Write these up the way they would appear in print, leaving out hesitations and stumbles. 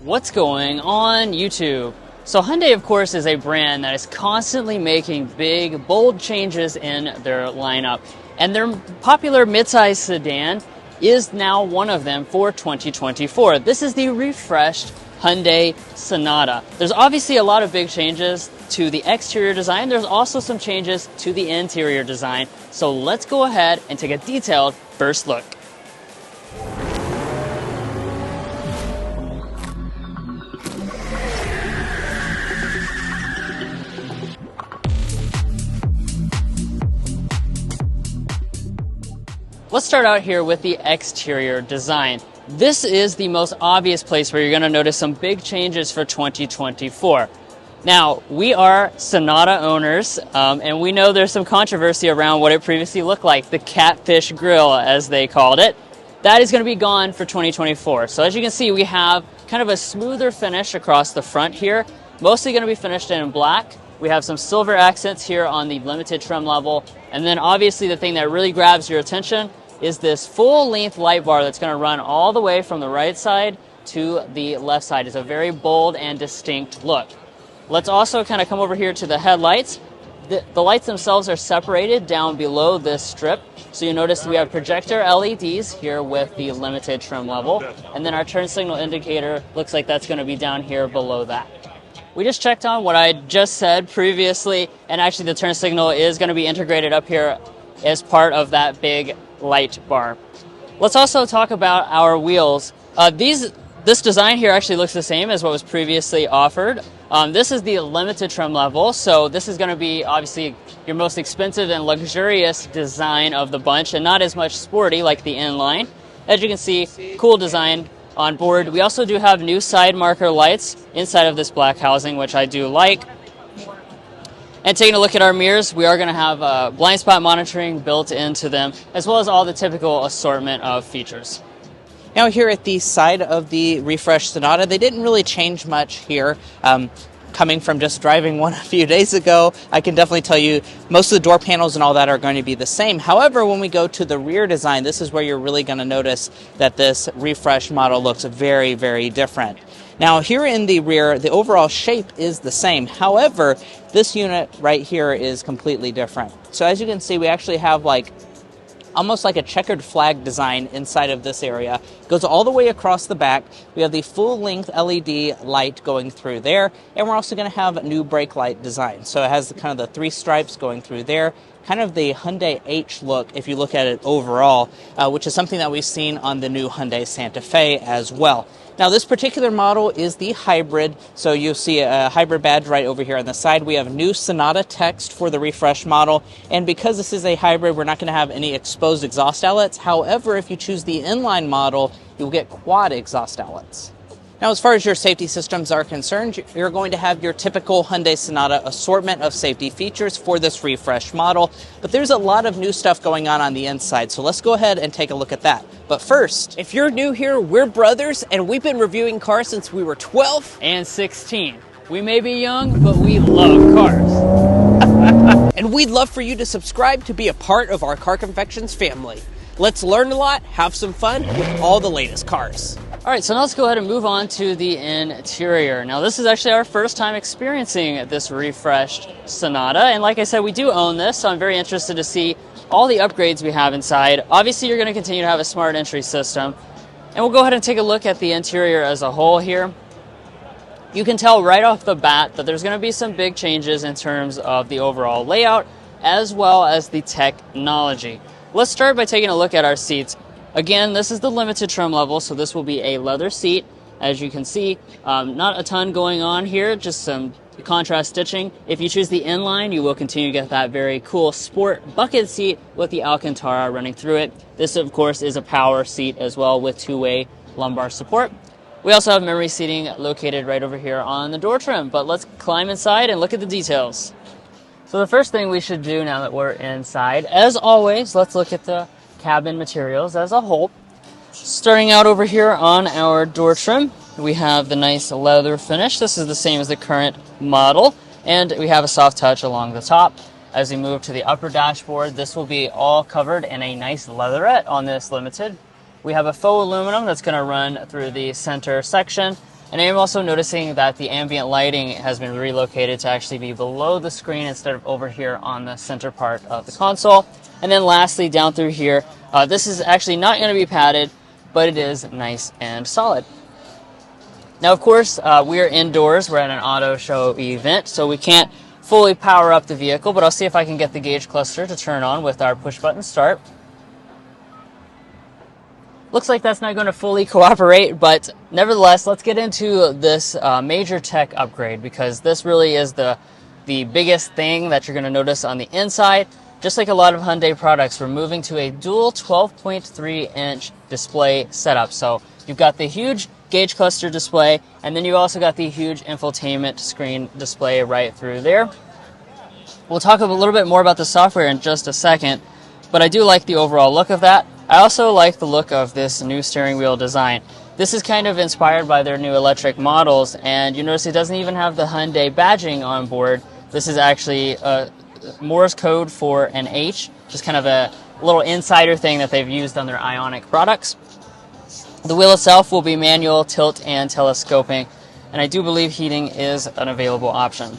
What's going on YouTube? So Hyundai, of course, is a brand that is constantly making big, bold changes in their lineup. And their popular midsize sedan is now one of them for 2024. This is the refreshed Hyundai Sonata. There's obviously a lot of big changes to the exterior design. There's also some changes to the interior design. So let's go ahead and take a detailed first look. Let's start out here with the exterior design. This is the most obvious place where you're going to notice some big changes for 2024. Now, we are Sonata owners, and we know there's some controversy around what it previously looked like, the catfish grill, as they called it. That is going to be gone for 2024. So as you can see, we have kind of a smoother finish across the front here, mostly going to be finished in black. We have some silver accents here on the limited trim level, and then obviously the thing that really grabs your attention is this full-length light bar that's going to run all the way from the right side to the left side. It's a very bold and distinct look. Let's also kind of come over here to the headlights. The lights themselves are separated down below this strip. So you notice we have projector LEDs here with the limited trim level. And then our turn signal indicator looks like that's going to be down here below that. We just checked on what I just said previously, and actually the turn signal is going to be integrated up here as part of that big light bar. Let's also talk about our wheels. This design here actually looks the same as what was previously offered. This is the limited trim level, so this is going to be obviously your most expensive and luxurious design of the bunch, and not as much sporty like the inline. As you can see, cool design on board. We also do have new side marker lights inside of this black housing, which I do like. And taking a look at our mirrors, we are going to have blind spot monitoring built into them, as well as all the typical assortment of features. Now here at the side of the refreshed Sonata, they didn't really change much here. Coming from just driving one a few days ago, I can definitely tell you most of the door panels and all that are going to be the same. However, when we go to the rear design, this is where you're really going to notice that this refreshed model looks very, very different. Now here in the rear, the overall shape is the same. However, this unit right here is completely different. So as you can see, we actually have almost like a checkered flag design inside of this area. It goes all the way across the back. We have the full-length LED light going through there, and we're also going to have a new brake light design. So it has kind of the three stripes going through there, kind of the Hyundai H look if you look at it overall, which is something that we've seen on the new Hyundai Santa Fe as well. Now this particular model is the hybrid, so you'll see a hybrid badge right over here on the side. We have new Sonata text for the refresh model, and because this is a hybrid, we're not going to have any exposed exhaust outlets. However, if you choose the inline model, you'll get quad exhaust outlets. Now, as far as your safety systems are concerned, you're going to have your typical Hyundai Sonata assortment of safety features for this refresh model, but there's a lot of new stuff going on the inside, so let's go ahead and take a look at that. But first, if you're new here, we're brothers, and we've been reviewing cars since we were 12 and 16. We may be young, but we love cars. And we'd love for you to subscribe to be a part of our Car Confections family. Let's learn a lot, have some fun with all the latest cars. All right, so now let's go ahead and move on to the interior. Now, this is actually our first time experiencing this refreshed Sonata, and like I said, we do own this, so I'm very interested to see all the upgrades we have inside. Obviously, you're going to continue to have a smart entry system, and we'll go ahead and take a look at the interior as a whole here. You can tell right off the bat that there's going to be some big changes in terms of the overall layout, as well as the technology. Let's start by taking a look at our seats. Again, this is the limited trim level, so this will be a leather seat. As you can see, not a ton going on here, just some contrast stitching. If you choose the inline, you will continue to get that very cool sport bucket seat with the Alcantara running through it. This, of course, is a power seat as well with two-way lumbar support. We also have memory seating located right over here on the door trim, but let's climb inside and look at the details. So the first thing we should do now that we're inside, as always, let's look at the cabin materials as a whole. Starting out over here on our door trim, we have the nice leather finish. This is the same as the current model, and we have a soft touch along the top. As we move to the upper dashboard, this will be all covered in a nice leatherette on this Limited. We have a faux aluminum that's going to run through the center section. And I am also noticing that the ambient lighting has been relocated to actually be below the screen instead of over here on the center part of the console. And then lastly, down through here, this is actually not going to be padded, but it is nice and solid. Now, of course, we are indoors. We're at an auto show event, so we can't fully power up the vehicle, but I'll see if I can get the gauge cluster to turn on with our push button start. Looks like that's not going to fully cooperate, but nevertheless, let's get into this major tech upgrade, because this really is the biggest thing that you're going to notice on the inside. Just like a lot of Hyundai products, we're moving to a dual 12.3-inch display setup. So you've got the huge gauge cluster display, and then you've also got the huge infotainment screen display right through there. We'll talk a little bit more about the software in just a second, but I do like the overall look of that. I also like the look of this new steering wheel design. This is kind of inspired by their new electric models, and you notice it doesn't even have the Hyundai badging on board. This is actually Morse code for an H, just kind of a little insider thing that they've used on their Ioniq products. The wheel itself will be manual, tilt, and telescoping, and I do believe heating is an available option.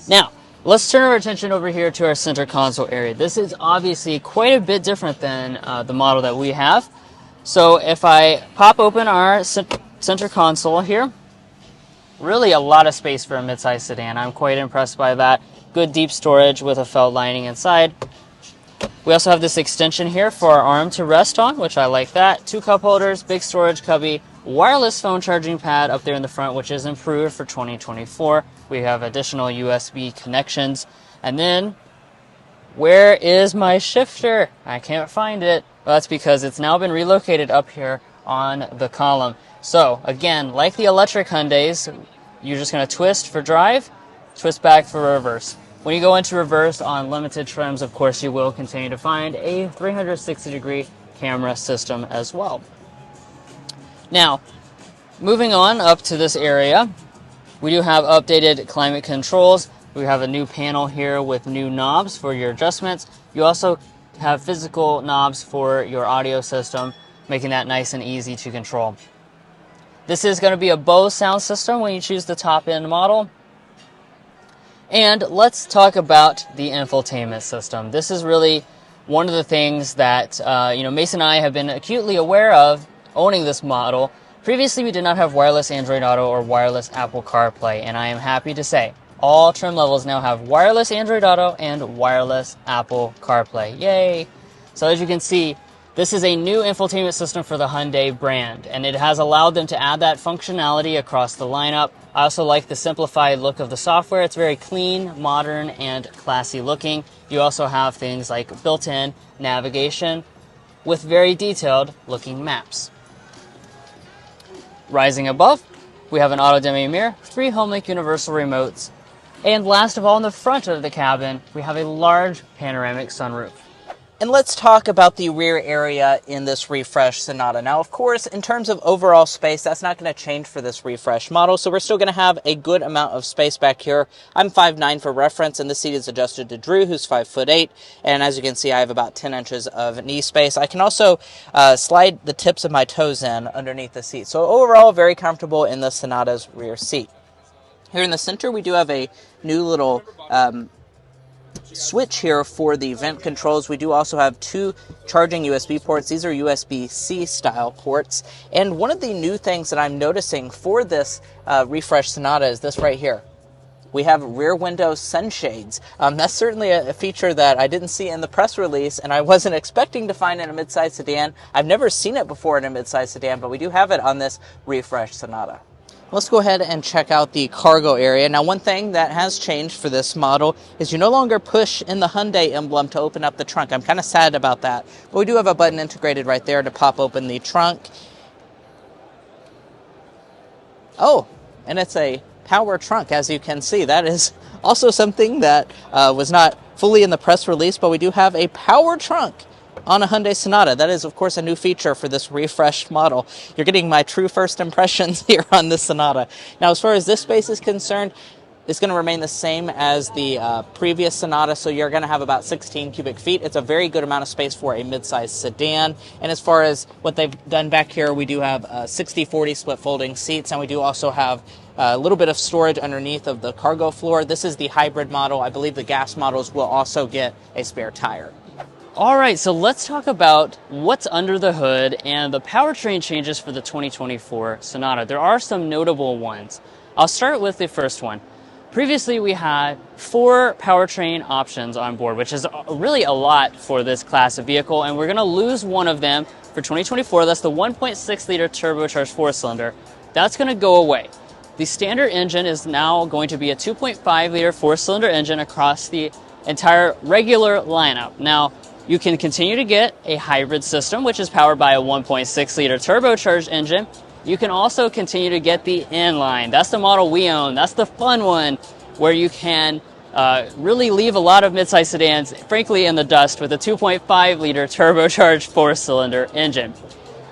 Now, let's turn our attention over here to our center console area. This is obviously quite a bit different than the model that we have. So if I pop open our center console here, really a lot of space for a midsize sedan. I'm quite impressed by that. Good deep storage with a felt lining inside. We also have this extension here for our arm to rest on, which I like that. 2 cup holders, big storage cubby, wireless phone charging pad up there in the front, which is improved for 2024. We have additional USB connections. And then, where is my shifter? I can't find it. Well, that's because it's now been relocated up here on the column. So, again, like the electric Hyundais, you're just going to twist for drive, twist back for reverse. When you go into reverse on limited trims, of course, you will continue to find a 360-degree camera system as well. Now, moving on up to this area, we do have updated climate controls. We have a new panel here with new knobs for your adjustments. You also have physical knobs for your audio system, making that nice and easy to control. This is going to be a Bose sound system when you choose the top-end model. And let's talk about the infotainment system. This is really one of the things that Mason and I have been acutely aware of owning this model. Previously, we did not have wireless Android Auto or wireless Apple CarPlay, and I am happy to say all trim levels now have wireless Android Auto and wireless Apple CarPlay. Yay! So as you can see, this is a new infotainment system for the Hyundai brand, and it has allowed them to add that functionality across the lineup. I also like the simplified look of the software. It's very clean, modern, and classy looking. You also have things like built-in navigation with very detailed looking maps. Rising above, we have an auto-dimming mirror, 3 HomeLink universal remotes, and last of all, in the front of the cabin, we have a large panoramic sunroof. And let's talk about the rear area in this refresh Sonata. Now, of course, in terms of overall space, that's not going to change for this refresh model, so we're still going to have a good amount of space back here. I'm 5'9" for reference, and this seat is adjusted to Drew, who's 5'8", and as you can see, I have about 10 inches of knee space. I can also slide the tips of my toes in underneath the seat. So overall, very comfortable in the Sonata's rear seat. Here in the center, we do have a new little switch here for the vent controls. We do also have 2 charging USB ports. These are USB-C style ports. And one of the new things that I'm noticing for this refresh Sonata is this right here. We have rear window sunshades. That's certainly a feature that I didn't see in the press release, and I wasn't expecting to find in a midsize sedan. I've never seen it before in a midsize sedan, but we do have it on this refresh Sonata. Let's go ahead and check out the cargo area. Now, one thing that has changed for this model is you no longer push in the Hyundai emblem to open up the trunk. I'm kind of sad about that. But we do have a button integrated right there to pop open the trunk. Oh, and it's a power trunk, as you can see. That is also something that was not fully in the press release, but we do have a power trunk on a Hyundai Sonata. That is, of course, a new feature for this refreshed model. You're getting my true first impressions here on this Sonata. Now, as far as this space is concerned, is going to remain the same as the previous Sonata, so you're going to have about 16 cubic feet. It's a very good amount of space for a midsize sedan. And as far as what they've done back here, we do have 60-40 split folding seats, and we do also have a little bit of storage underneath of the cargo floor. This is the hybrid model. I believe the gas models will also get a spare tire. All right, so let's talk about what's under the hood and the powertrain changes for the 2024 Sonata. There are some notable ones. I'll start with the first one. Previously, we had 4 powertrain options on board, which is really a lot for this class of vehicle, and we're going to lose one of them for 2024. That's the 1.6-liter turbocharged 4-cylinder. That's going to go away. The standard engine is now going to be a 2.5-liter 4-cylinder engine across the entire regular lineup. Now, you can continue to get a hybrid system, which is powered by a 1.6-liter turbocharged engine. You can also continue to get the inline. That's the model we own. That's the fun one where you can really leave a lot of midsize sedans, frankly, in the dust with a 2.5-liter turbocharged 4-cylinder engine.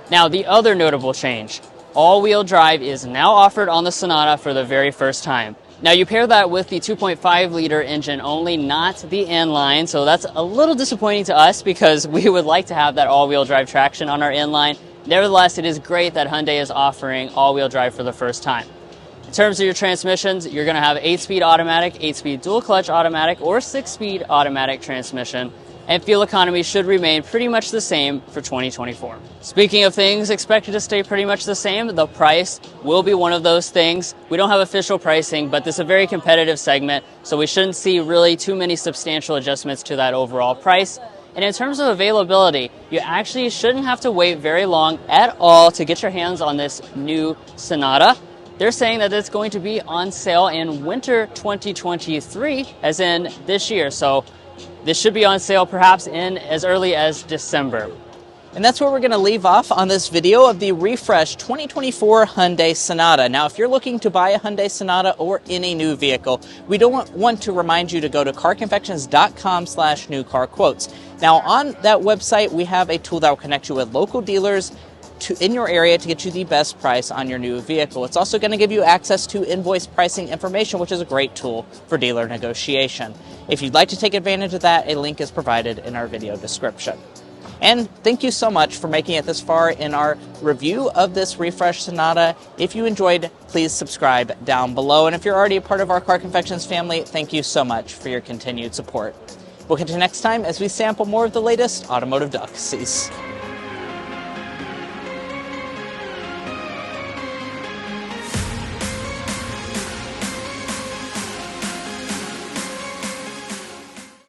Now, the other notable change, all-wheel drive is now offered on the Sonata for the very first time. Now, you pair that with the 2.5-liter engine only, not the inline, so that's a little disappointing to us because we would like to have that all-wheel drive traction on our inline. Nevertheless, it is great that Hyundai is offering all-wheel drive for the first time. In terms of your transmissions, you're going to have 8-speed automatic, 8-speed dual-clutch automatic, or 6-speed automatic transmission, and fuel economy should remain pretty much the same for 2024. Speaking of things expected to stay pretty much the same, the price will be one of those things. We don't have official pricing, but this is a very competitive segment, so we shouldn't see really too many substantial adjustments to that overall price. And in terms of availability, you actually shouldn't have to wait very long at all to get your hands on this new Sonata. They're saying that it's going to be on sale in winter 2023, as in this year. So this should be on sale perhaps in as early as December. And that's where we're going to leave off on this video of the refreshed 2024 Hyundai Sonata. Now, if you're looking to buy a Hyundai Sonata or any new vehicle, we don't want to remind you to go to carconfections.com/newcarquotes. Now, on that website, we have a tool that will connect you with local dealers in your area to get you the best price on your new vehicle. It's also going to give you access to invoice pricing information, which is a great tool for dealer negotiation. If you'd like to take advantage of that, a link is provided in our video description. And thank you so much for making it this far in our review of this refreshed Sonata. If you enjoyed, please subscribe down below. And if you're already a part of our Car Confections family, thank you so much for your continued support. We'll catch you next time as we sample more of the latest automotive delicacies.